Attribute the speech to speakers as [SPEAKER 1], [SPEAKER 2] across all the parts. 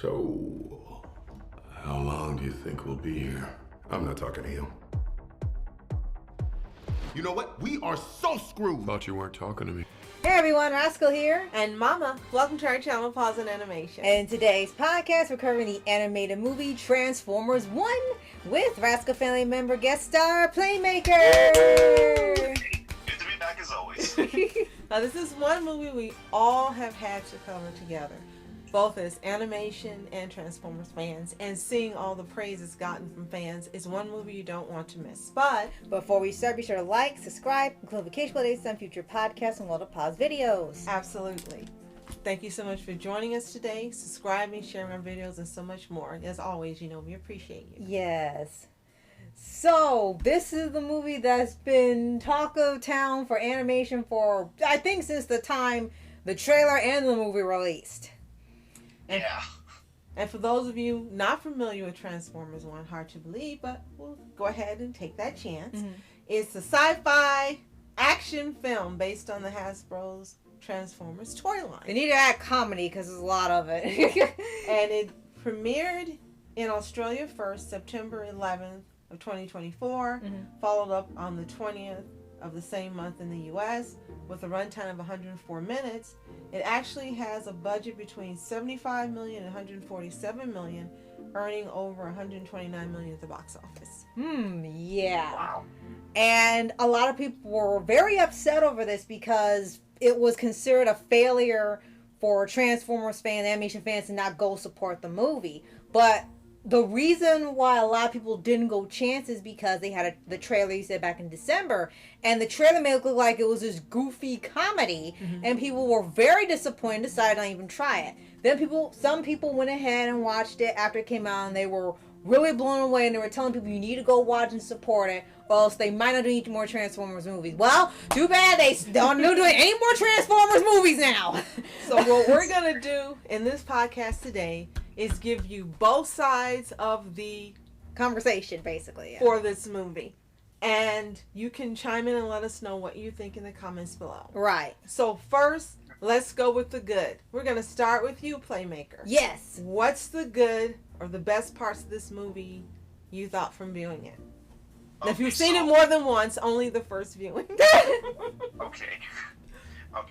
[SPEAKER 1] So, how long do you think we'll be here? I'm not talking to you. You know what? We are so screwed. Thought you weren't talking to me.
[SPEAKER 2] Hey everyone, Rascal here.
[SPEAKER 3] And Mama. Welcome to our channel, Paws On Animation.
[SPEAKER 2] And in today's podcast, we're covering the animated movie Transformers 1 with Rascal family member guest star Playmaker.
[SPEAKER 4] Good to be back as always.
[SPEAKER 3] Now this is one movie we all have had to cover together, both as animation and Transformers fans, and seeing all the praise it's gotten from fans is one movie you don't want to miss. But
[SPEAKER 2] before we start, be sure to like, subscribe, and click notification updates on future podcasts and World of Paws videos.
[SPEAKER 3] Absolutely. Thank you so much for joining us today, subscribing, sharing our videos, and so much more. And as always, you know we appreciate you.
[SPEAKER 2] Yes. So, this is the movie that's been talk of town for animation for, I think, since the time the trailer and the movie released.
[SPEAKER 4] Yeah.
[SPEAKER 3] And for those of you not familiar with Transformers 1, hard to believe, but we'll go ahead and take that chance. Mm-hmm. It's a sci-fi action film based on the Hasbro's Transformers toy line.
[SPEAKER 2] They need to add comedy because there's a lot of it.
[SPEAKER 3] And it premiered in Australia first, September 11th of 2024, followed up on the 20th of the same month in the U.S. with a runtime of 104 minutes. It actually has a budget between $75 million and $147 million, earning over $129 million at the box office.
[SPEAKER 2] Yeah.
[SPEAKER 4] Wow.
[SPEAKER 2] And a lot of people were very upset over this because it was considered a failure for Transformers fans, animation fans, to not go support the movie. But the reason why a lot of people didn't go chance is because they had the trailer you said back in December, and the trailer made it look like it was this goofy comedy, and people were very disappointed, decided not even try it. Then some people went ahead and watched it after it came out, and they were really blown away, and they were telling people you need to go watch and support it, or else they might not do any more Transformers movies. Well, too bad they don't do any more Transformers movies now.
[SPEAKER 3] So what we're going to do in this podcast today is give you both sides of the
[SPEAKER 2] conversation, basically,
[SPEAKER 3] for this movie. And you can chime in and let us know what you think in the comments below.
[SPEAKER 2] Right.
[SPEAKER 3] So first, let's go with the good. We're going to start with you, Playmaker.
[SPEAKER 2] Yes.
[SPEAKER 3] What's the good or the best parts of this movie you thought from viewing it? Now, if you've seen it more than once, only the first viewing.
[SPEAKER 4] Okay,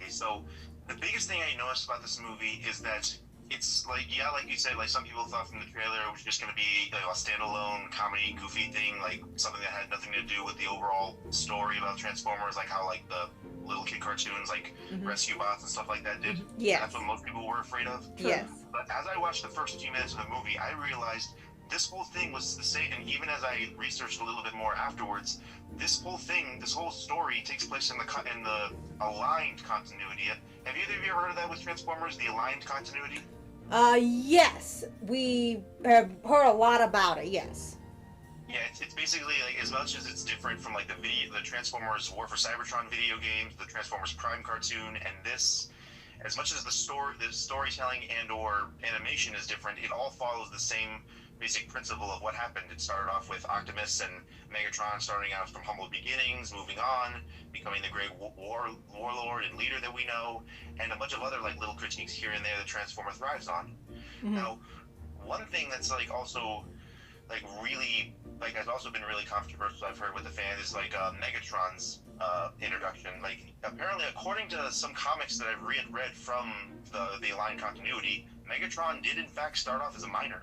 [SPEAKER 4] so the biggest thing I noticed about this movie is that it's like, yeah, like you said, like some people thought from the trailer it was just going to be a standalone comedy, goofy thing, like something that had nothing to do with the overall story about Transformers, like how like the little kid cartoons like Rescue Bots and stuff like that did.
[SPEAKER 2] Yeah.
[SPEAKER 4] That's what most people were afraid of.
[SPEAKER 2] Yes.
[SPEAKER 4] But as I watched the first few minutes of the movie, I realized this whole thing was the same, and even as I researched a little bit more afterwards, this whole story takes place in the aligned continuity. Have either of you ever heard of that with Transformers, the aligned continuity?
[SPEAKER 2] Yes, we have heard a lot about it. Yes.
[SPEAKER 4] Yeah, it's basically like, as much as it's different from like the Transformers War for Cybertron video games, the Transformers Prime cartoon, and this, as much as the storytelling and or animation is different, it all follows the same basic principle of what happened. It started off with Optimus and Megatron starting out from humble beginnings, moving on, becoming the great warlord and leader that we know, and a bunch of other like little critiques here and there that Transformer thrives on. Now, one thing that's like also like really like has also been really controversial I've heard with the fans is like Megatron's introduction. Like apparently, according to some comics that I've read from the Aligned continuity, Megatron did in fact start off as a miner.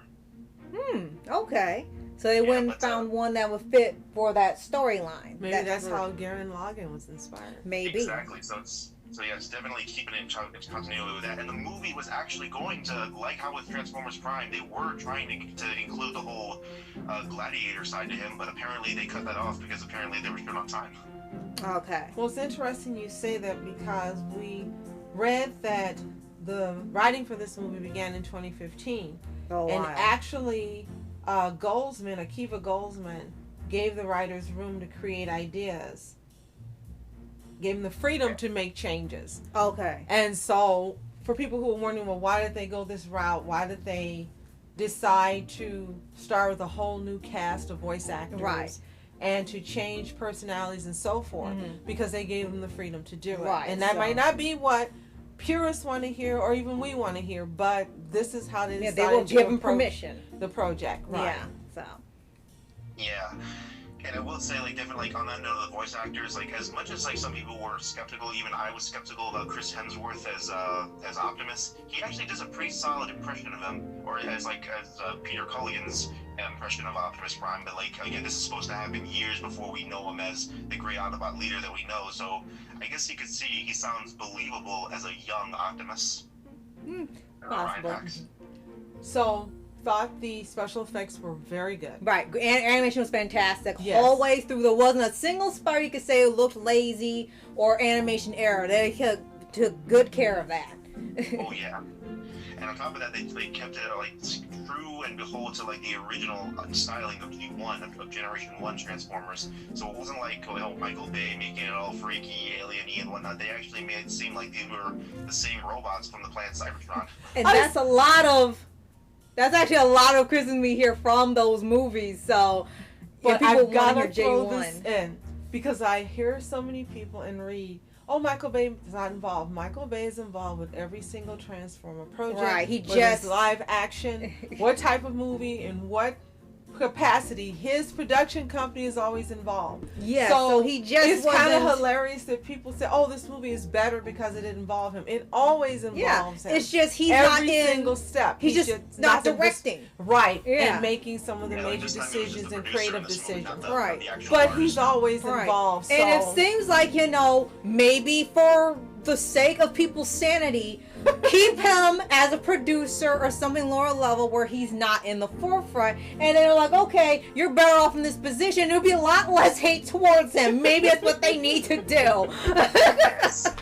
[SPEAKER 2] Okay. So they went and found one that would fit for that storyline.
[SPEAKER 3] Maybe that's how Garen Lagann was inspired.
[SPEAKER 2] Maybe.
[SPEAKER 4] Exactly. So it's definitely keeping in continuity with that. And the movie was actually going to, like how with Transformers Prime, they were trying to include the whole gladiator side to him, but apparently they cut that off because apparently they were short on time.
[SPEAKER 2] Okay.
[SPEAKER 3] Well, it's interesting you say that because we read that the writing for this movie began in 2015.
[SPEAKER 2] Oh,
[SPEAKER 3] and
[SPEAKER 2] wow.
[SPEAKER 3] actually, Akiva Goldsman, gave the writers room to create ideas. Gave them the freedom to make changes.
[SPEAKER 2] Okay.
[SPEAKER 3] And so, for people who are wondering, well, why did they go this route? Why did they decide to start with a whole new cast of voice actors?
[SPEAKER 2] Right.
[SPEAKER 3] And to change personalities and so forth. Because they gave them the freedom to do it.
[SPEAKER 2] Right.
[SPEAKER 3] And that might not be what purists want to hear, or even we want to hear, but this is how they decided
[SPEAKER 2] they will
[SPEAKER 3] to
[SPEAKER 2] give them
[SPEAKER 3] approach
[SPEAKER 2] permission.
[SPEAKER 3] the project. Right.
[SPEAKER 2] Yeah. So.
[SPEAKER 4] Yeah. And I will say, like, definitely, like, on that note of the voice actors, like, as much as, like, some people were skeptical, even I was skeptical about Chris Hemsworth as Optimus, he actually does a pretty solid impression of him, or as Peter Culligan's impression of Optimus Prime, but, like, again, this is supposed to happen years before we know him as the great Autobot leader that we know, so I guess you could see he sounds believable as a young Optimus.
[SPEAKER 2] Possible.
[SPEAKER 3] So, thought the special effects were very good.
[SPEAKER 2] Right, animation was fantastic.
[SPEAKER 3] Yes.
[SPEAKER 2] Whole way through, there wasn't a single spot you could say it looked lazy or animation error. They took good care of that.
[SPEAKER 4] Oh yeah, and on top of that, they kept it like true and behold to like the original styling of G1 of Generation 1 Transformers. So it wasn't like Michael Bay making it all freaky, alien-y and whatnot. They actually made it seem like these were the same robots from the planet Cybertron.
[SPEAKER 2] And that's actually a lot of criticism we hear from those movies. So,
[SPEAKER 3] but
[SPEAKER 2] people
[SPEAKER 3] I've got to
[SPEAKER 2] hear
[SPEAKER 3] throw
[SPEAKER 2] J1.
[SPEAKER 3] this in because I hear so many people and read, "Oh, Michael Bay is not involved." Michael Bay is involved with every single Transformer project.
[SPEAKER 2] Right, he
[SPEAKER 3] whether
[SPEAKER 2] just
[SPEAKER 3] it's live action, what type of movie, and what capacity. His production company is always involved.
[SPEAKER 2] Yeah, so he just
[SPEAKER 3] it's kind of
[SPEAKER 2] wasn't-
[SPEAKER 3] hilarious that people say, "Oh, this movie is better because it didn't involve him." It always involves him.
[SPEAKER 2] It's just he's
[SPEAKER 3] every
[SPEAKER 2] not in
[SPEAKER 3] single step.
[SPEAKER 2] He's just not directing.
[SPEAKER 3] Right,
[SPEAKER 2] Yeah.
[SPEAKER 3] and making some of the
[SPEAKER 4] Yeah, like
[SPEAKER 3] major
[SPEAKER 4] this time he was just
[SPEAKER 3] decisions
[SPEAKER 4] the
[SPEAKER 3] and
[SPEAKER 4] producer
[SPEAKER 3] creative
[SPEAKER 4] in this movie, not
[SPEAKER 3] decisions.
[SPEAKER 4] the-
[SPEAKER 2] Right.
[SPEAKER 4] the actual
[SPEAKER 3] But
[SPEAKER 4] artist.
[SPEAKER 3] he's always
[SPEAKER 2] Right.
[SPEAKER 3] involved. So.
[SPEAKER 2] And it seems like, maybe for the sake of people's sanity, keep him as a producer or something lower level where he's not in the forefront. And they're like, okay, you're better off in this position. There'll be a lot less hate towards him. Maybe that's what they need to do.
[SPEAKER 4] Yes.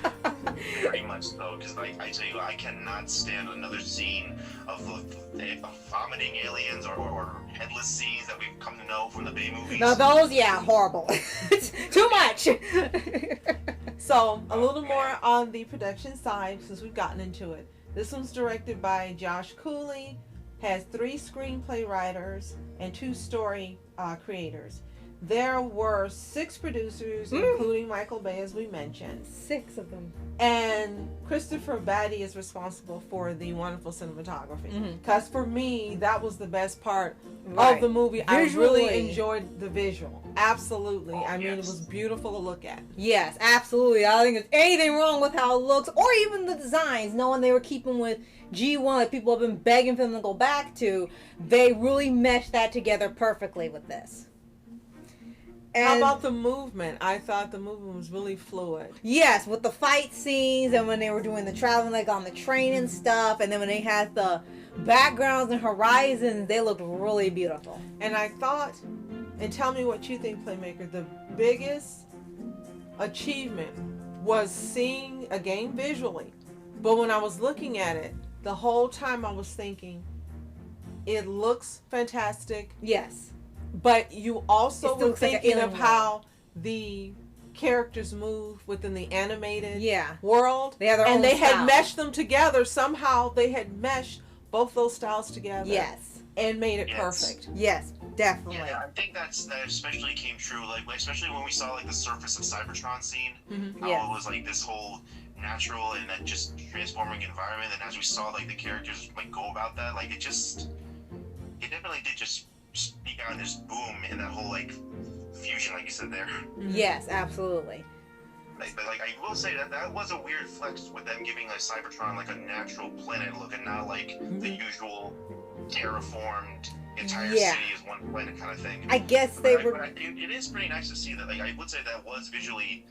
[SPEAKER 4] Very much so, because I tell you, I cannot stand another scene of vomiting aliens or headless scenes that we've come to know from the Bay movies.
[SPEAKER 2] Now those, horrible. It's too much.
[SPEAKER 3] So, a little more on the production side, since we've gotten into it. This one's directed by Josh Cooley, has 3 screenplay writers and 2 story creators. There were 6 producers, including Michael Bay, as we mentioned.
[SPEAKER 2] 6 of them.
[SPEAKER 3] And Christopher Batty is responsible for the wonderful cinematography. Because for me, that was the best part of the movie. I really enjoyed the visual. Absolutely. I mean, it was beautiful to look at.
[SPEAKER 2] Yes, absolutely. I don't think there's anything wrong with how it looks or even the designs, knowing they were keeping with G1 that people have been begging for them to go back to. They really meshed that together perfectly with this. And
[SPEAKER 3] how about the movement? I thought the movement was really fluid.
[SPEAKER 2] Yes, with the fight scenes and when they were doing the traveling like on the train and stuff, and then when they had the backgrounds and horizons, they looked really beautiful.
[SPEAKER 3] And I thought, and tell me what you think, Playmaker, the biggest achievement was seeing a game visually. But when I was looking at it, the whole time I was thinking, it looks fantastic.
[SPEAKER 2] Yes.
[SPEAKER 3] But you also were
[SPEAKER 2] looks like an
[SPEAKER 3] thinking
[SPEAKER 2] alien
[SPEAKER 3] of how the characters move within the animated world.
[SPEAKER 2] They have their
[SPEAKER 3] and
[SPEAKER 2] own
[SPEAKER 3] they
[SPEAKER 2] style.
[SPEAKER 3] had meshed them together. Somehow they had meshed both those styles together.
[SPEAKER 2] Yes.
[SPEAKER 3] And made it
[SPEAKER 4] Yes.
[SPEAKER 3] perfect.
[SPEAKER 2] Yes, definitely.
[SPEAKER 4] Yeah, I think that especially came true, like especially when we saw like the surface of Cybertron scene, how
[SPEAKER 2] Yes.
[SPEAKER 4] it was like this whole natural and then just transforming environment, and as we saw like the characters like go about that, like it definitely did just speak out and just boom in that whole like fusion, like you said there.
[SPEAKER 2] Yes, absolutely.
[SPEAKER 4] But like I will say that was a weird flex with them giving like Cybertron like a natural planet look and not like the usual terraformed entire city is one planet kind of thing.
[SPEAKER 2] I guess
[SPEAKER 4] But
[SPEAKER 2] they
[SPEAKER 4] I-
[SPEAKER 2] were.
[SPEAKER 4] but it is pretty nice to see that. Like I would say that was visually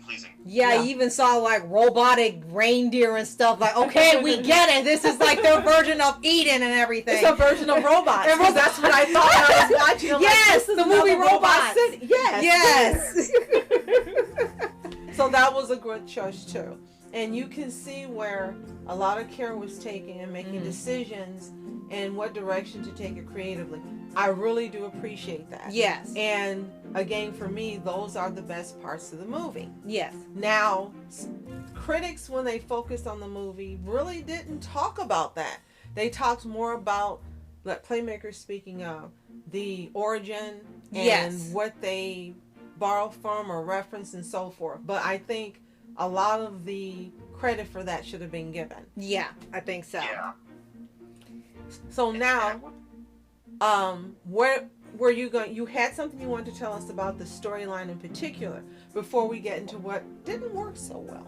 [SPEAKER 4] pleasing.
[SPEAKER 2] Yeah, you even saw like robotic reindeer and stuff. Like, okay, we get it. This is like their version of Eden and everything.
[SPEAKER 3] It's a version of robots. Because that's what I thought when I was watching. I'm
[SPEAKER 2] Yes,
[SPEAKER 3] like, this is
[SPEAKER 2] the movie
[SPEAKER 3] another Robot
[SPEAKER 2] Robots.
[SPEAKER 3] City. Yes.
[SPEAKER 2] Yes.
[SPEAKER 3] So that was a good choice too. And you can see where a lot of care was taken in making decisions and what direction to take it creatively. I really do appreciate that.
[SPEAKER 2] Yes.
[SPEAKER 3] And again, for me, those are the best parts of the movie.
[SPEAKER 2] Yes.
[SPEAKER 3] Now, critics, when they focused on the movie, really didn't talk about that. They talked more about, like Playmakers speaking of, the origin and what they borrow from or reference and so forth. But I think a lot of the credit for that should have been given.
[SPEAKER 2] Yeah, I think so.
[SPEAKER 4] Yeah.
[SPEAKER 3] So now, where were you going? You had something you wanted to tell us about the storyline in particular before we get into what didn't work so well.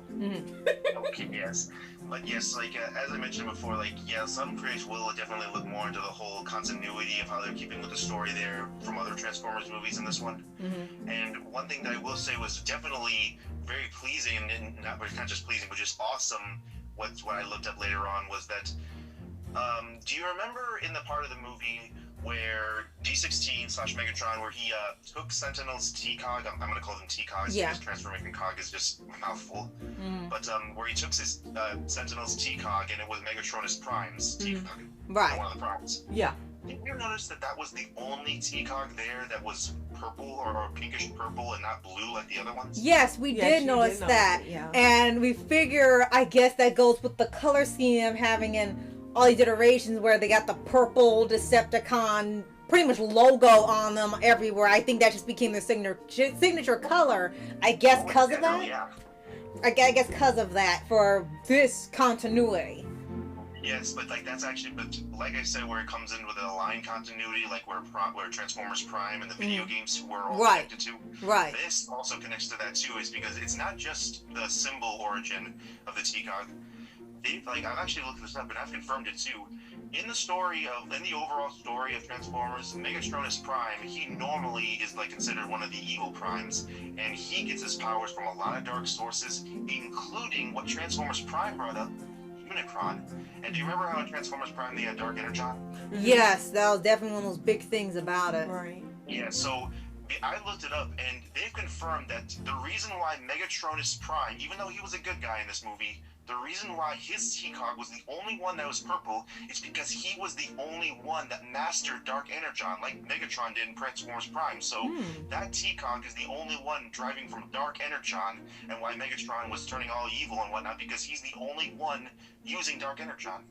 [SPEAKER 4] Okay, yes. But yes, like, as I mentioned before, like, yeah, some critics will definitely look more into the whole continuity of how they're keeping with the story there from other Transformers movies in this one. And one thing that I will say was definitely very pleasing, and not just pleasing, but just awesome, what I looked up later on was that, do you remember in the part of the movie where D16/Megatron, where he took Sentinel's T-Cog, I'm going to call them T-Cogs because transformation cog is just a mouthful, but where he took his Sentinel's T-Cog and it was Megatronus Prime's T-Cog,
[SPEAKER 2] Right.
[SPEAKER 4] one of the primes.
[SPEAKER 3] Yeah.
[SPEAKER 4] Did you notice that was the only T-Cog there that was purple or pinkish purple and not blue like the other ones?
[SPEAKER 2] Yes, we did notice that.
[SPEAKER 3] Yeah.
[SPEAKER 2] And we figure, I guess that goes with the color scheme of having in all these iterations where they got the purple Decepticon pretty much logo on them everywhere. I think that just became their signature color. I guess because of that?
[SPEAKER 4] Yeah.
[SPEAKER 2] I guess because of that for this continuity.
[SPEAKER 4] Yes, but like that's actually, but like I said, where it comes in with the line continuity, like where Transformers Prime and the video games were all connected to.
[SPEAKER 2] Right.
[SPEAKER 4] This also connects to that too, is because it's not just the symbol origin of the T-Cog. I've actually looked this up and I've confirmed it too. In the overall story of Transformers, Megatronus Prime, he normally is like considered one of the evil primes, and he gets his powers from a lot of dark sources, including what Transformers Prime brought up, Unicron. And do you remember how in Transformers Prime they had Dark Energon?
[SPEAKER 2] Yes, that was definitely one of those big things about it.
[SPEAKER 3] Right.
[SPEAKER 4] Yeah, so I looked it up, and they've confirmed that the reason why Megatronus Prime, even though he was a good guy in this movie, the reason why his T-Cog was the only one that was purple is because he was the only one that mastered Dark Energon, like Megatron did in Transformers Prime. So that T-Cog is the only one driving from Dark Energon, and why Megatron was turning all evil and whatnot, because he's the only one using Dark Energon.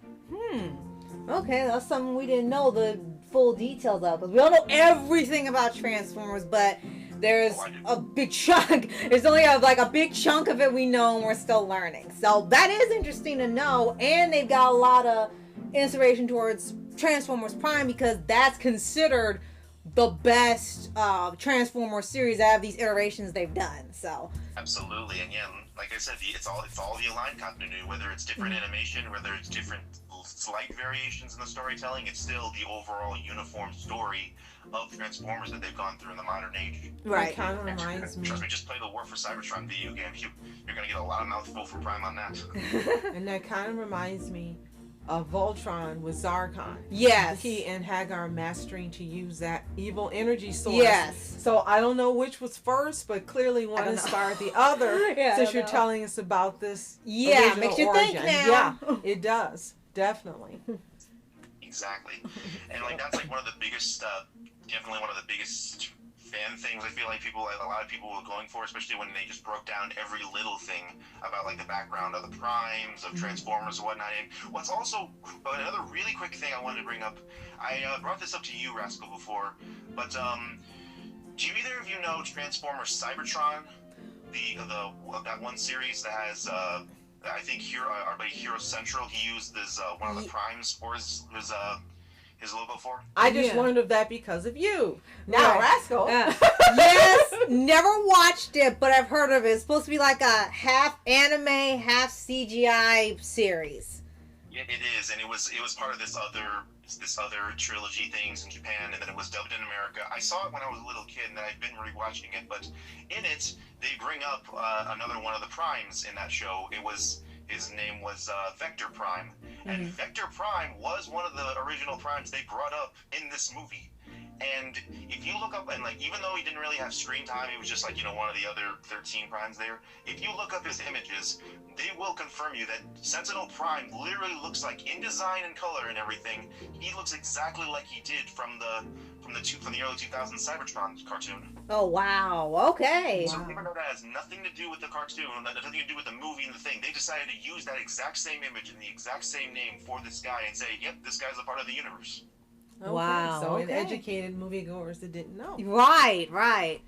[SPEAKER 2] Okay, that's something we didn't know the full details of. Because we don't know everything about Transformers, but there's a big chunk. There's only a big chunk of it we know and we're still learning. So that is interesting to know. And they've got a lot of inspiration towards Transformers Prime because that's considered the best Transformers series out of these iterations they've done. So
[SPEAKER 4] absolutely, and yeah, like I said, it's all the aligned continuity. Whether it's different animation, whether it's different slight variations in the storytelling, it's still the overall uniform story of Transformers that they've gone through in the modern age.
[SPEAKER 2] Right.
[SPEAKER 3] It kind of reminds me.
[SPEAKER 4] Trust me, just play the Wurh for Cybertron video game. You're gonna get a lot of mouthful from Prime on that.
[SPEAKER 3] And that kind of reminds me of Voltron with Zarkon.
[SPEAKER 2] Yes.
[SPEAKER 3] He and Hagar mastering to use that evil energy source.
[SPEAKER 2] Yes.
[SPEAKER 3] So I don't know which was first, but clearly one inspired the other. Since you're telling us about this.
[SPEAKER 2] Yeah, makes you
[SPEAKER 3] origin.
[SPEAKER 2] think now.
[SPEAKER 3] Yeah, it does. Definitely.
[SPEAKER 4] Exactly. And like that's like one of the biggest, definitely one of the biggest fan things I feel like a lot of people were going for, especially when they just broke down every little thing about like the background of the primes, of Transformers and whatnot. And what's also another really quick thing I wanted to bring up, I brought this up to you, Rascal, before, but do either of you know Transformers Cybertron, that one series that has I think our buddy Hero Central, he used this one of the primes for his logo for?
[SPEAKER 3] I just learned of that because of you. Now, Rascal.
[SPEAKER 2] Yes, never watched it, but I've heard of it. It's supposed to be like a half anime, half CGI series.
[SPEAKER 4] Yeah, it is, and it was part of this other trilogy things in Japan, and then it was dubbed in America. I saw it when I was a little kid, and then I've been rewatching it. But in it, they bring up another one of the primes in that show. His name was Vector Prime, and Vector Prime was one of the original primes they brought up in this movie. And if you look up, and like, even though he didn't really have screen time, he was just like, one of the other 13 primes there. If you look up his images, they will confirm you that Sentinel Prime literally looks like, in design and color and everything, he looks exactly like he did from the early 2000s Cybertron cartoon.
[SPEAKER 2] Oh wow! Okay.
[SPEAKER 4] So even though that has nothing to do with the cartoon, that has nothing to do with the movie and the thing, they decided to use that exact same image and the exact same name for this guy and say, yep, this guy's a part of the universe.
[SPEAKER 3] Okay,
[SPEAKER 2] wow.
[SPEAKER 3] So an educated moviegoers that didn't know.
[SPEAKER 2] Right.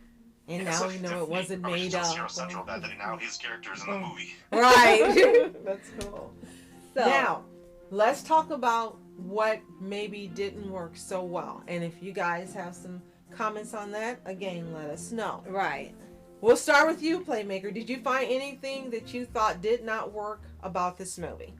[SPEAKER 3] And now we know it wasn't made up.
[SPEAKER 4] Zero Central, that now his character is in the movie.
[SPEAKER 2] Right.
[SPEAKER 3] That's cool.
[SPEAKER 2] So,
[SPEAKER 3] Now, let's talk about what maybe didn't work so well. And if you guys have some comments on that, again, let us know.
[SPEAKER 2] right.
[SPEAKER 3] We'll start with you, Playmaker. Did you find anything that you thought did not work about this movie?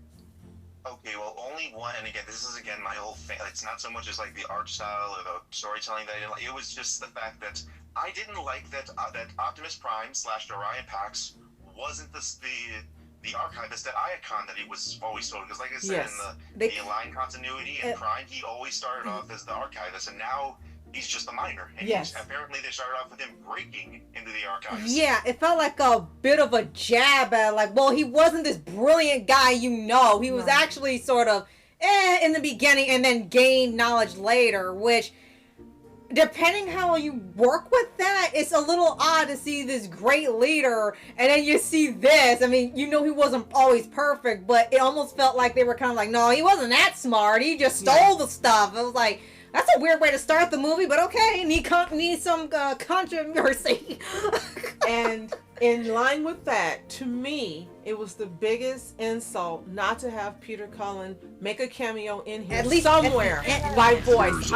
[SPEAKER 4] Okay, well, only one, and again, this is my whole it's not so much as like the art style or the storytelling that I didn't like. It was just the fact that I didn't like that that Optimus Prime / Orion Pax wasn't the archivist, that Iacon that he was always told. Because like I said, in the Align continuity in Prime, he always started off as the archivist, and now he's just a minor. And apparently they started off with him breaking into the archives.
[SPEAKER 2] Yeah, it felt like a bit of a jab at, like, well, he wasn't this brilliant guy, He was actually sort of in the beginning and then gained knowledge later, which, depending how you work with that, it's a little odd to see this great leader and then you see this. I mean, he wasn't always perfect, but it almost felt like they were kind of like, no, he wasn't that smart. He just stole the stuff. It was like, that's a weird way to start the movie, but okay. Need some controversy.
[SPEAKER 3] And in line with that, to me, it was the biggest insult not to have Peter Cullen make a cameo in here, at least somewhere, by voice.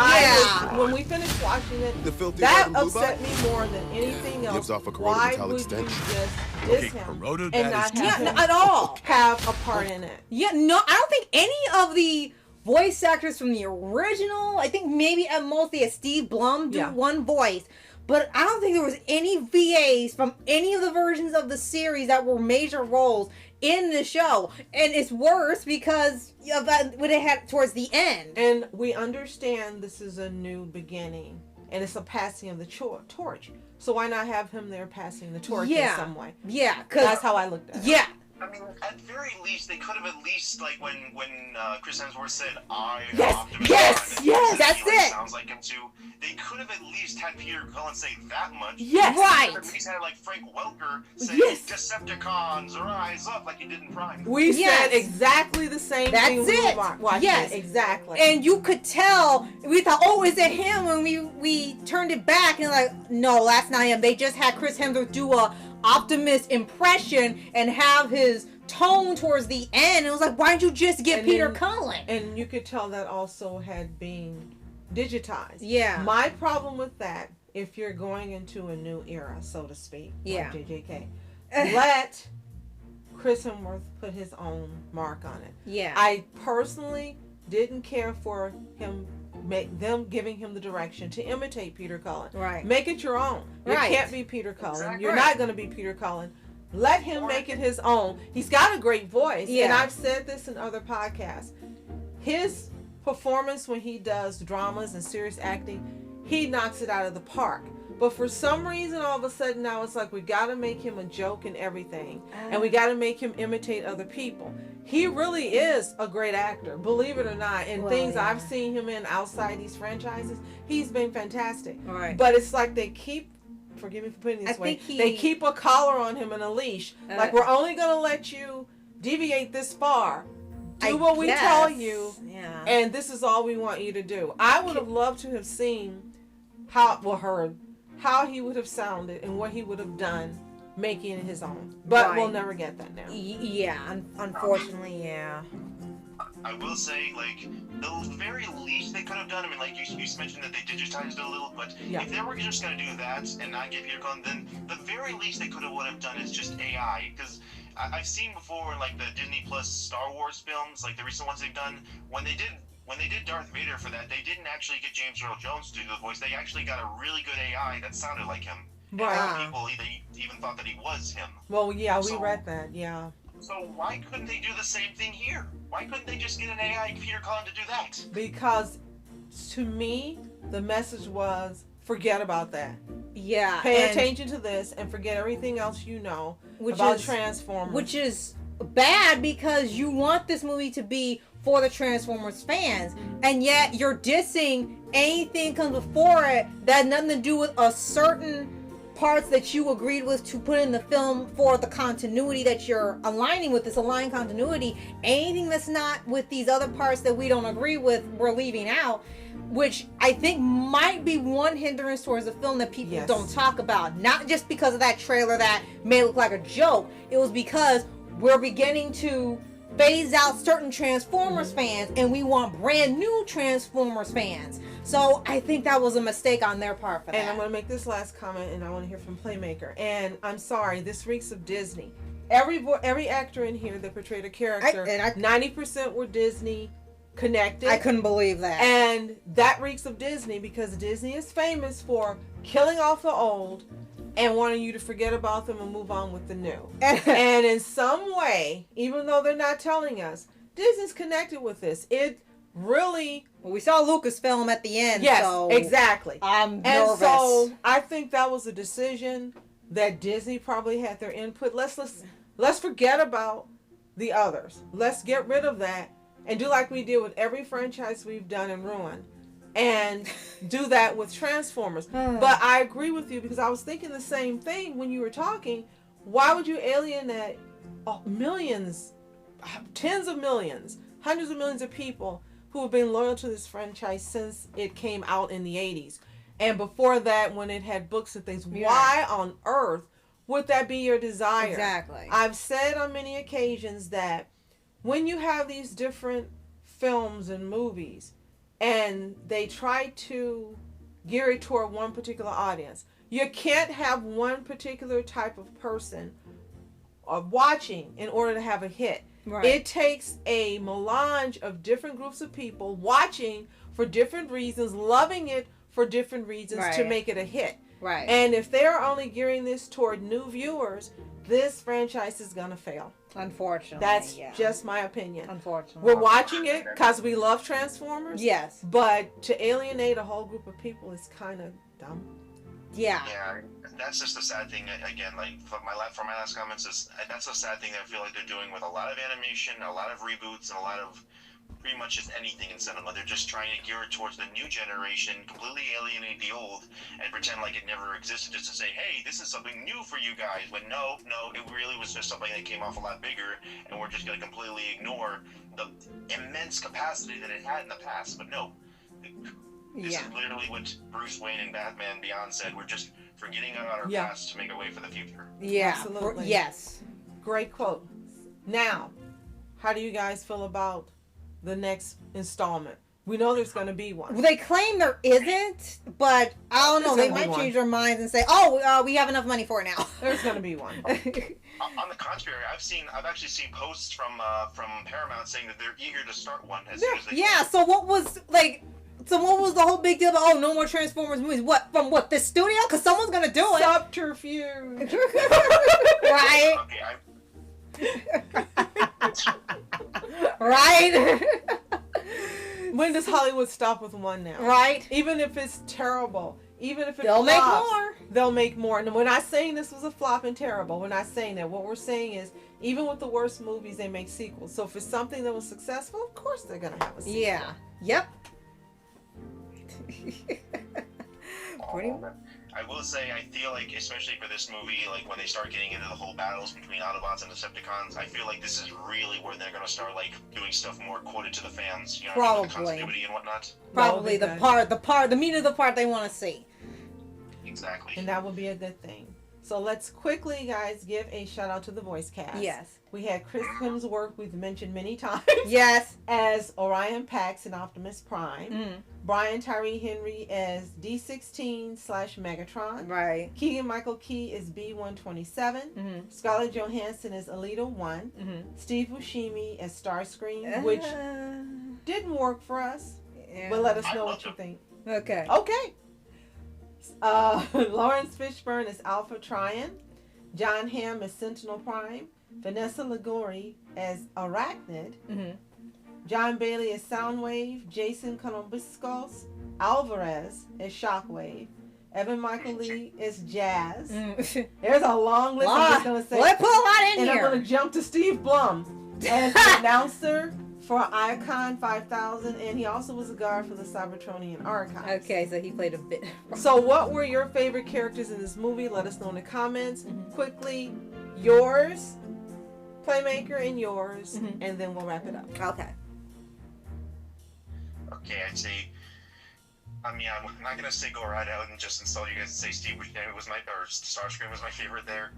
[SPEAKER 3] When we finished watching it, that upset me more than anything else.
[SPEAKER 5] Gives off a
[SPEAKER 3] Why
[SPEAKER 5] corroded
[SPEAKER 3] would
[SPEAKER 5] metallic
[SPEAKER 3] you
[SPEAKER 5] stench.
[SPEAKER 3] just diss him and not have him
[SPEAKER 2] at all
[SPEAKER 3] have a part in it?
[SPEAKER 2] Yeah, no, I don't think any of the voice actors from the original, I think maybe at most they had Steve Blum do one voice, but I don't think there was any VAs from any of the versions of the series that were major roles in the show. And it's worse because of what it had towards the end.
[SPEAKER 3] And we understand this is a new beginning and it's a passing of the torch. So why not have him there passing the torch in some way?
[SPEAKER 2] Yeah,
[SPEAKER 3] that's how I looked at it.
[SPEAKER 2] Yeah.
[SPEAKER 4] I mean, at very least, they could have at least, like, when Chris Hemsworth said,
[SPEAKER 2] Yes, that's it.
[SPEAKER 4] Sounds like him too. They could have at least had Peter Cullen say that much.
[SPEAKER 2] Yes, right.
[SPEAKER 4] They could have at least had, like, Frank Welker say, Decepticons, rise up, like he did in Prime.
[SPEAKER 3] We said exactly the same thing.
[SPEAKER 2] That's it.
[SPEAKER 3] Yes, exactly.
[SPEAKER 2] And you could tell, we thought, oh, is it him? When we turned it back, and like, no, that's not him. They just had Chris Hemsworth do a Optimus impression and have his tone towards the end. It was like, why didn't you just get Peter Cullen?
[SPEAKER 3] And you could tell that also had been digitized.
[SPEAKER 2] Yeah.
[SPEAKER 3] My problem with that, if you're going into a new era, so to speak, like JJK, let Chris Hemsworth put his own mark on it.
[SPEAKER 2] Yeah.
[SPEAKER 3] I personally didn't care for them giving him the direction to imitate Peter Cullen.
[SPEAKER 2] Right.
[SPEAKER 3] Make it your own. You can't be Peter Cullen.
[SPEAKER 4] Exactly.
[SPEAKER 3] You're not going to be Peter Cullen. Let him make it his own. He's got a great voice.
[SPEAKER 2] Yeah.
[SPEAKER 3] And I've said this in other podcasts. His performance when he does dramas and serious acting, he knocks it out of the park. But for some reason, all of a sudden now it's like we got to make him a joke and everything. And we got to make him imitate other people. He really is a great actor, believe it or not. And I've seen him in outside these franchises, he's been fantastic.
[SPEAKER 2] Right.
[SPEAKER 3] But it's like they keep, forgive me for putting it this way, they keep a collar on him and a leash. Like, we're only going to let you deviate this far. Do what we tell you.
[SPEAKER 2] Yeah.
[SPEAKER 3] And this is all we want you to do. I would have loved to have seen how he would have sounded and what he would have done making it his own. But we'll never get that now.
[SPEAKER 2] Yeah, unfortunately, yeah.
[SPEAKER 4] I will say, like, the very least they could have done, I mean, like, you mentioned that they digitized it a little, but if they were just going to do that and not get Peter Cullen, then the very least they could have done is just AI, because I've seen before in, like, the Disney Plus Star Wars films, like the recent ones they've done, when they did Darth Vader for that, they didn't actually get James Earl Jones to do the voice. They actually got a really good AI that sounded like him.
[SPEAKER 2] Right.
[SPEAKER 4] And people even thought that he was him.
[SPEAKER 3] Well, yeah, we read that, yeah.
[SPEAKER 4] So why couldn't they do the same thing here? Why couldn't they just get an AI Peter Cullen to do that?
[SPEAKER 3] Because to me, the message was, forget about that.
[SPEAKER 2] Yeah.
[SPEAKER 3] Pay attention to this and forget everything else you know about Transformers.
[SPEAKER 2] Which is bad because you want this movie to be for the Transformers fans, and yet you're dissing anything comes before it that had nothing to do with a certain parts that you agreed with to put in the film for the continuity that you're aligning with, this aligned continuity. Anything that's not with these other parts that we don't agree with, we're leaving out, which I think might be one hindrance towards the film that people don't talk about. Not just because of that trailer that may look like a joke. It was because we're beginning to phase out certain Transformers fans, and we want brand new Transformers fans. So I think that was a mistake on their part for that.
[SPEAKER 3] And I'm going to make this last comment, and I want to hear from Playmaker. And I'm sorry, this reeks of Disney. Every actor in here that portrayed a character, 90% were Disney connected.
[SPEAKER 2] I couldn't believe that.
[SPEAKER 3] And that reeks of Disney, because Disney is famous for killing off the old and wanting you to forget about them and move on with the new. And in some way, even though they're not telling us, Disney's connected with this. It really...
[SPEAKER 2] Well, we saw Lucasfilm at the end.
[SPEAKER 3] Yes,
[SPEAKER 2] so
[SPEAKER 3] exactly.
[SPEAKER 2] I'm
[SPEAKER 3] And
[SPEAKER 2] nervous.
[SPEAKER 3] so I think that was a decision that Disney probably had their input. Let's forget about the others. Let's get rid of that and do like we did with every franchise we've done and ruined. And do that with Transformers. But I agree with you, because I was thinking the same thing when you were talking. Why would you alienate millions, tens of millions, hundreds of millions of people who have been loyal to this franchise since it came out in the 80s? And before that, when it had books and things, why on earth would that be your desire?
[SPEAKER 2] Exactly.
[SPEAKER 3] I've said on many occasions that when you have these different films and movies, and they try to gear it toward one particular audience, you can't have one particular type of person watching in order to have a hit.
[SPEAKER 2] Right.
[SPEAKER 3] It takes a melange of different groups of people watching for different reasons, loving it for different reasons to make it a hit.
[SPEAKER 2] Right.
[SPEAKER 3] And if they're only gearing this toward new viewers, this franchise is going to fail.
[SPEAKER 2] Unfortunately.
[SPEAKER 3] That's just my opinion.
[SPEAKER 2] Unfortunately.
[SPEAKER 3] We're watching it because we love Transformers.
[SPEAKER 2] Yes.
[SPEAKER 3] But to alienate a whole group of people is kind of dumb.
[SPEAKER 2] Yeah.
[SPEAKER 4] Yeah, that's just the sad thing. Again, like for my last comments, is that's a sad thing that I feel like they're doing with a lot of animation, a lot of reboots, and a lot of pretty much just anything in cinema. They're just trying to gear it towards the new generation, completely alienate the old, and pretend like it never existed, just to say, hey, this is something new for you guys. But no, it really was just something that came off a lot bigger, and we're just going to completely ignore the immense capacity that it had in the past. But no, this is literally what Bruce Wayne and Batman Beyond said. We're just forgetting about our past to make a way for the future.
[SPEAKER 2] Yeah.
[SPEAKER 3] Absolutely.
[SPEAKER 2] Yes.
[SPEAKER 3] Great quote. Now, how do you guys feel about the next installment? We know there's going to be one.
[SPEAKER 2] Well, they claim there isn't, but I don't know. They might change their minds and say, "Oh, we have enough money for it now."
[SPEAKER 3] There's going to be one.
[SPEAKER 4] On the contrary, I've actually seen posts from Paramount saying that they're eager to start one as soon as they can.
[SPEAKER 2] Yeah. So what was the whole big deal about, no more Transformers movies? What, from this studio? Because someone's going to do it.
[SPEAKER 3] Subterfuge.
[SPEAKER 2] Right? Right?
[SPEAKER 3] When does Hollywood stop with one now?
[SPEAKER 2] Right?
[SPEAKER 3] Even if it's terrible, even if it
[SPEAKER 2] They'll make
[SPEAKER 3] flops,
[SPEAKER 2] more.
[SPEAKER 3] They'll make more. And we're not saying this was a flop and terrible. We're not saying that. What we're saying is, even with the worst movies, they make sequels. So if it's something that was successful, of course they're going to have a sequel.
[SPEAKER 2] Yeah. Yep.
[SPEAKER 4] I will say, I feel like, especially for this movie, like when they start getting into the whole battles between Autobots and Decepticons, I feel like this is really where they're going to start like doing stuff more quoted to the fans, you know,
[SPEAKER 2] Probably.
[SPEAKER 4] the continuity and whatnot.
[SPEAKER 2] Probably the meat of the part they want to see.
[SPEAKER 4] Exactly.
[SPEAKER 3] And that will be a good thing. So let's quickly, guys, give a shout out to the voice cast.
[SPEAKER 2] Yes.
[SPEAKER 3] We had Chris Hemsworth, we've mentioned many times.
[SPEAKER 2] Yes.
[SPEAKER 3] As Orion Pax in Optimus Prime. Brian Tyree Henry as D16/Megatron.
[SPEAKER 2] Right.
[SPEAKER 3] Keegan Michael Key is B127. Scarlett Johansson is Alita 1. Steve Buscemi as Starscream, which didn't work for us.
[SPEAKER 2] Yeah.
[SPEAKER 3] But let us know what you think.
[SPEAKER 2] Okay.
[SPEAKER 3] Okay. Lawrence Fishburne is Alpha Trion. John Hamm as Sentinel Prime. Vanessa Liguori as Arachnid. John Bailey as Soundwave. Jason Konobiskos Alvarez as Shockwave. Evan Michael Lee is Jazz. There's a long list. I'm just going to say.
[SPEAKER 2] Let's put a lot in
[SPEAKER 3] and
[SPEAKER 2] here.
[SPEAKER 3] I'm going to jump to Steve Blum as the announcer for Icon 5000, and he also was a guard for the Cybertronian Archives.
[SPEAKER 2] Okay, so he played a bit.
[SPEAKER 3] So what were your favorite characters in this movie? Let us know in the comments. Quickly, yours, Playmaker, and yours, and then we'll wrap it up.
[SPEAKER 2] Okay.
[SPEAKER 4] Okay, I'd say. I mean, I'm not gonna say go right out and just insult you guys and say Steve Buscemi was my, or Starscream was my favorite there.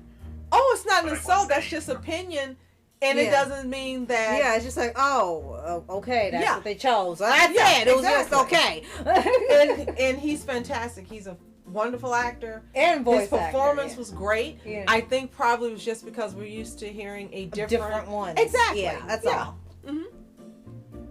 [SPEAKER 3] Oh, it's not an
[SPEAKER 4] But I will
[SPEAKER 3] insult. That's
[SPEAKER 4] say-
[SPEAKER 3] just opinion, and
[SPEAKER 2] Yeah.
[SPEAKER 3] it doesn't mean that.
[SPEAKER 2] Yeah, it's just like, okay, that's
[SPEAKER 3] Yeah.
[SPEAKER 2] what they chose. That's
[SPEAKER 3] Yeah,
[SPEAKER 2] it. It was
[SPEAKER 3] exactly.
[SPEAKER 2] just okay.
[SPEAKER 3] and he's fantastic. He's a wonderful actor.
[SPEAKER 2] And voice
[SPEAKER 3] His performance
[SPEAKER 2] actor,
[SPEAKER 3] was great.
[SPEAKER 2] Yeah.
[SPEAKER 3] I think probably it was just because we're used to hearing a different,
[SPEAKER 2] different ones.
[SPEAKER 3] Exactly.
[SPEAKER 2] Yeah, that's
[SPEAKER 3] Yeah.
[SPEAKER 2] all.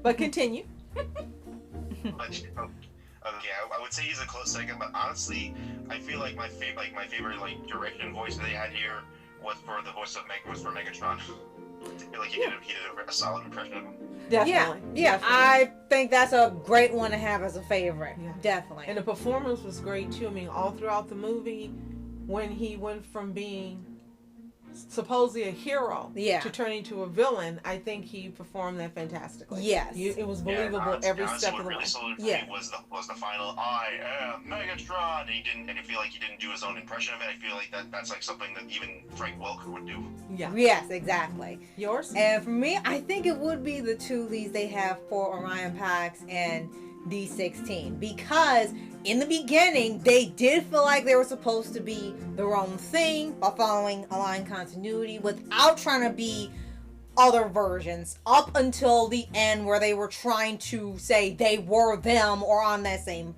[SPEAKER 3] But continue.
[SPEAKER 4] But, okay, I would say he's a close second, but honestly, I feel like my favorite like direction voice that they had here was for the voice of Megatron. I feel like he did a solid impression of him.
[SPEAKER 3] Definitely.
[SPEAKER 2] Yeah,
[SPEAKER 3] Definitely.
[SPEAKER 2] I think that's a great one to have as a favorite.
[SPEAKER 3] Yeah.
[SPEAKER 2] Definitely.
[SPEAKER 3] And the performance was great too. I mean, all throughout the movie, when he went from being supposedly a hero
[SPEAKER 2] Yeah.
[SPEAKER 3] to turning to a villain, I think he performed that fantastically.
[SPEAKER 2] Yes.
[SPEAKER 3] It was believable every step of the way.
[SPEAKER 4] What really sold it for
[SPEAKER 2] Yeah.
[SPEAKER 4] me was the final "I am Megatron." And he didn't, and I feel like he didn't do his own impression of it. I feel like that's like something that even Frank Welker would do.
[SPEAKER 3] Yeah.
[SPEAKER 2] Yes, exactly.
[SPEAKER 3] Yours?
[SPEAKER 2] And for me, I think it would be the two leads they have for Orion Pax and D16, because in the beginning they did feel like they were supposed to be their own thing while following aligned continuity without trying to be other versions up until the end, where they were trying to say they were them or on that same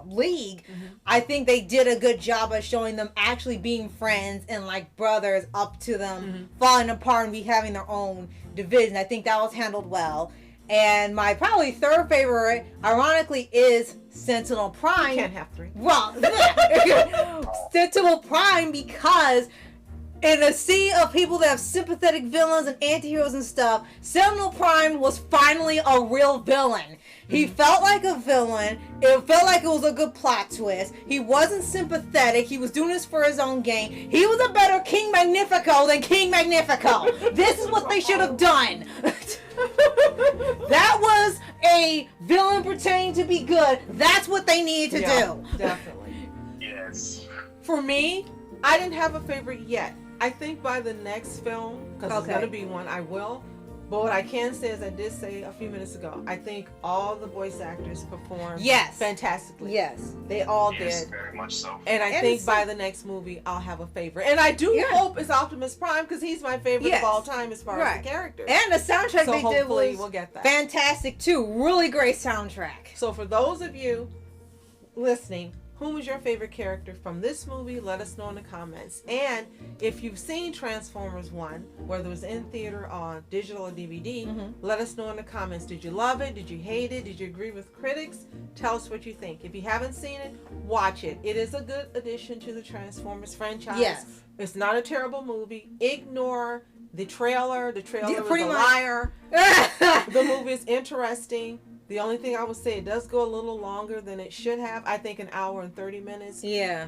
[SPEAKER 2] league. I think they did a good job of showing them actually being friends and like brothers up to them falling apart and be having their own division. I think that was handled well. And my probably third favorite, ironically, is Sentinel Prime.
[SPEAKER 3] You can't have three.
[SPEAKER 2] Well, Sentinel Prime, because in a sea of people that have sympathetic villains and anti-heroes and stuff, Sentinel Prime was finally a real villain. He felt like a villain. It felt like it was a good plot twist. He wasn't sympathetic. He was doing this for his own gain. He was a better King Magnifico than King Magnifico. This is what they should have done. That was a villain pretending to be good. That's what they needed to do.
[SPEAKER 3] Definitely.
[SPEAKER 4] Yes.
[SPEAKER 3] For me, I didn't have a favorite yet. I think by the next film, because
[SPEAKER 2] Okay.
[SPEAKER 3] it's going to be one, I will. But what I can say, as I did say a few minutes ago, I think all the voice actors performed
[SPEAKER 2] Yes.
[SPEAKER 3] fantastically.
[SPEAKER 2] Yes.
[SPEAKER 3] They all
[SPEAKER 4] Yes,
[SPEAKER 3] did.
[SPEAKER 4] very much so.
[SPEAKER 3] And I
[SPEAKER 2] And
[SPEAKER 3] think
[SPEAKER 2] it's-
[SPEAKER 3] by the next movie, I'll have a favorite. And I do
[SPEAKER 2] Yeah.
[SPEAKER 3] hope it's Optimus Prime, because he's my favorite
[SPEAKER 2] Yes.
[SPEAKER 3] of all time as far as
[SPEAKER 2] Right.
[SPEAKER 3] the character.
[SPEAKER 2] And the soundtrack
[SPEAKER 3] So
[SPEAKER 2] they did
[SPEAKER 3] hopefully
[SPEAKER 2] was
[SPEAKER 3] we'll get that.
[SPEAKER 2] fantastic too. Really great soundtrack.
[SPEAKER 3] So for those of you listening, who was your favorite character from this movie? Let us know in the comments. And if you've seen Transformers 1, whether it was in theater or digital or DVD, let us know in the comments. Did you love it? Did you hate it? Did you agree with critics? Tell us what you think. If you haven't seen it, watch it. It is a good addition to the Transformers franchise.
[SPEAKER 2] Yes.
[SPEAKER 3] It's not a terrible movie. Ignore the trailer. The trailer
[SPEAKER 2] Yeah,
[SPEAKER 3] was
[SPEAKER 2] pretty
[SPEAKER 3] a
[SPEAKER 2] much.
[SPEAKER 3] liar. The movie is interesting. The only thing I would say, it does go a little longer than it should have. I think an hour and 30 minutes.
[SPEAKER 2] Yeah.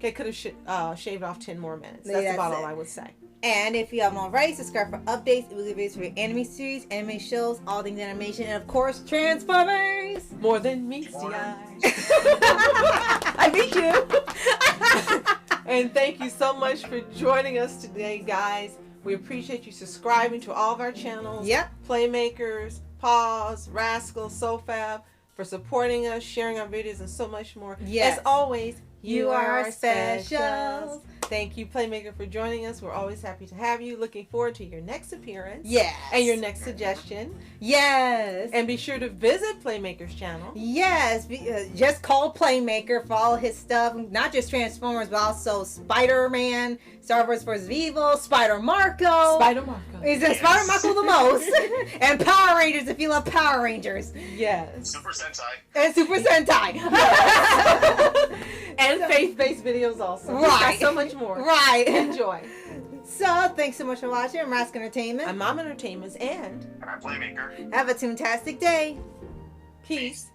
[SPEAKER 3] It could have shaved off 10 more minutes.
[SPEAKER 2] Yeah,
[SPEAKER 3] That's
[SPEAKER 2] that's
[SPEAKER 3] about
[SPEAKER 2] it.
[SPEAKER 3] all I would say.
[SPEAKER 2] And if you haven't already, subscribe for updates, weekly videos for your anime series, anime shows, all things animation, and of course, Transformers!
[SPEAKER 3] More than meets the
[SPEAKER 4] More.
[SPEAKER 3] eye.
[SPEAKER 2] I beat you!
[SPEAKER 3] And thank you so much for joining us today, guys. We appreciate you subscribing to all of our channels.
[SPEAKER 2] Yep.
[SPEAKER 3] Playmakers, Paws, Rascal, SOFHAB, for supporting us, sharing our videos, and so much more.
[SPEAKER 2] Yes.
[SPEAKER 3] As always,
[SPEAKER 2] You are special.
[SPEAKER 3] Thank you, Playmaker, for joining us. We're always happy to have you. Looking forward to your next appearance.
[SPEAKER 2] Yes.
[SPEAKER 3] And your next suggestion.
[SPEAKER 2] Yes.
[SPEAKER 3] And be sure to visit Playmaker's channel.
[SPEAKER 2] Yes, just call Playmaker for all his stuff. Not just Transformers, but also Spider-Man, Star Wars vs. Evil, Spider-Marco.
[SPEAKER 3] Spider-Marco.
[SPEAKER 2] Is it Spider-Marco the most? And Power Rangers if you love Power Rangers.
[SPEAKER 3] Yes.
[SPEAKER 4] Super Sentai.
[SPEAKER 2] And Super Sentai.
[SPEAKER 3] And faith-based videos also.
[SPEAKER 2] Right.
[SPEAKER 3] We've got so much more.
[SPEAKER 2] Right.
[SPEAKER 3] Enjoy.
[SPEAKER 2] So, thanks so much for watching. I'm Rascal Entertainment.
[SPEAKER 3] I'm Mom Entertainments, and
[SPEAKER 4] I'm Playmaker.
[SPEAKER 2] Have a toontastic day.
[SPEAKER 3] peace.